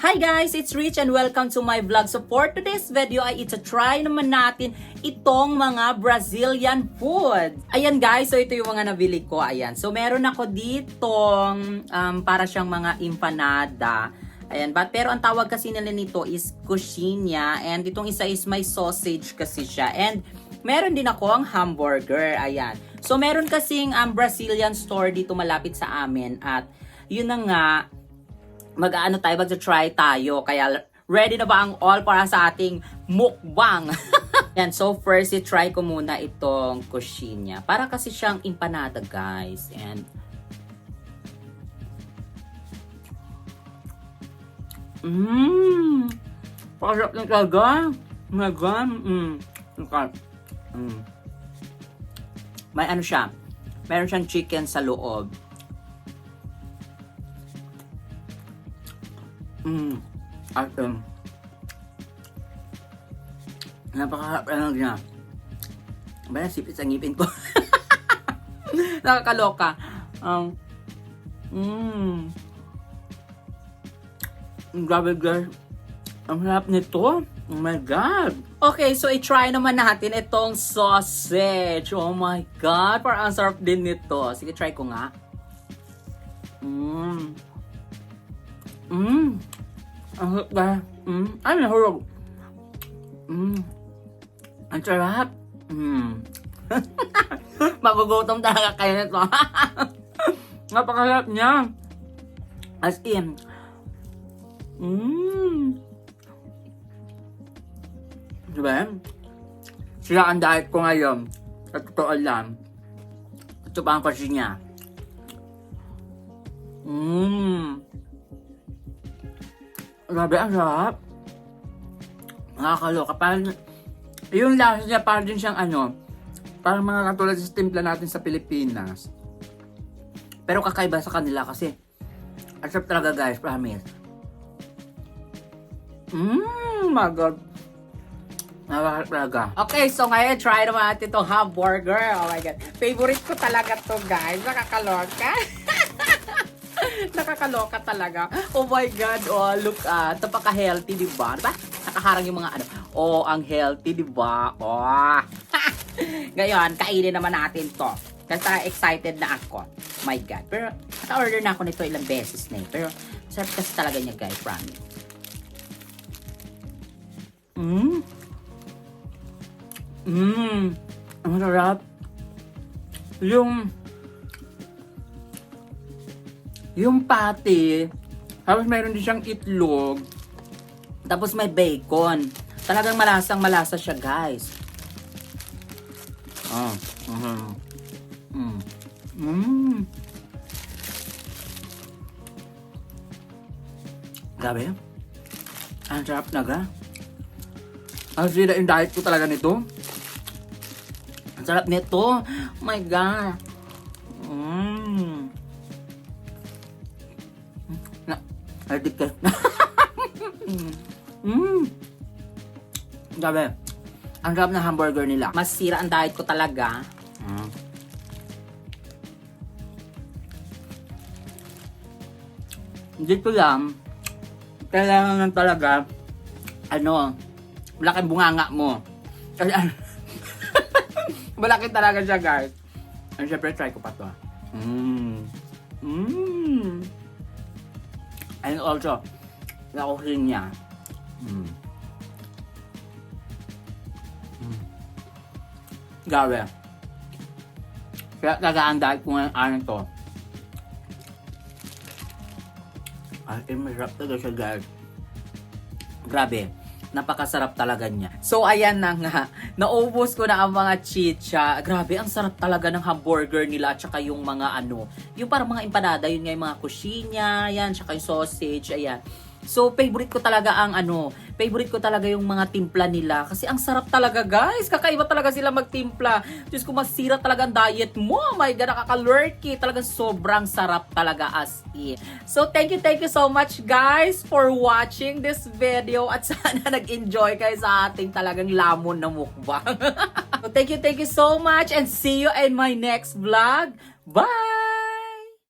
Hi guys, it's Rich and welcome to my vlog. So for today's video ay try naman natin itong mga Brazilian food. Ayan guys, so ito yung mga nabili ko. Ayan, so meron ako ditong para siyang mga empanada. Ayan, pero ang tawag kasi nila nito is coxinha. And itong isa is may sausage kasi siya. And meron din ako ang hamburger. Ayan. So meron kasing Brazilian store dito malapit sa amin. At yun na nga, mag-try tayo. Kaya ready na ba ang all para sa ating mukbang? Yan, so first i-try ko muna itong coxinha. Para kasi siyang empanada, guys. And pasarap na talaga. Oh my God. May ano siya. Meron siyang chicken sa loob. At napakaharap lang niya. Ba, nasipit sa ngipin ko. Nakakaloka. Grabe guys. Ang harap nito. Oh my God. Okay, so i-try naman natin itong sausage. Oh my God. Parang ang sarap din nito. Sige, try ko nga. Ang sarap ba? Ay, nahulog. Ang sarap. Magugutom talaga kayo nito. Napakasarap niya. As in. Diba? Sila ang diet ko ngayon. Sa totoo lang. Ito pa ang kasi niya. Grabe, ang sarap. Nakakaloka. Parang, yung lasa niya, parang din siyang parang mga katulad sa timpla natin sa Pilipinas. Pero kakaiba sa kanila kasi, ang sarap talaga guys, promise. My God. Nakakaloka talaga. Okay, so ngayon, try naman natin itong hamburger. Oh my God. Favorite ko talaga to guys. Nakakaloka. Nakakaloka talaga. Oh my God. Oh, look at. Napaka-healthy, diba? Diba? Nakaharang yung mga Oh, ang healthy, diba? Oh. Ngayon, kainin naman natin to. Kasi excited na ako. My God. Pero, naka-order na ako nito ilang beses na eh. Pero, sarap kasi talaga niya, guys. Promise. Ang sarap. Yung patty, tapos mayroon din siyang itlog, tapos may bacon. Talagang malasang-malasa siya, guys. Grabe. Ang sarap naga. Ang sila yung diet ko talaga nito. Ang sarap nito. Oh my God. Addicted. Grabe. Ang sarap ng hamburger nila. Masira ang diet ko talaga. Dito lang, kailangan lang talaga, malaking bunganga mo. Kasi, malaki talaga siya, guys. And syempre, try ko pa to. And also, nakuhin niya. Grabe. Kaya tagaandaan ko ngayon to. Ay, masarap talaga siya, guys. Grabe. Napakasarap talaga niya. So, ayan na nga. Naubos ko na ang mga chicha. Grabe, ang sarap talaga ng hamburger nila at saka yung mga yung parang mga empanada, yun nga yung mga coxinha, yan, saka yung sausage, ayan. So, favorite ko talaga yung mga timpla nila. Kasi ang sarap talaga, guys. Kakaiba talaga sila magtimpla. Diyos ko, masira talaga ang diet mo. Oh my God, nakakalurky. Talagang sobrang sarap talaga as in. So, thank you so much, guys, for watching this video. At sana nag-enjoy kayo sa ating talagang lamon na mukbang. So, thank you so much. And see you in my next vlog. Bye!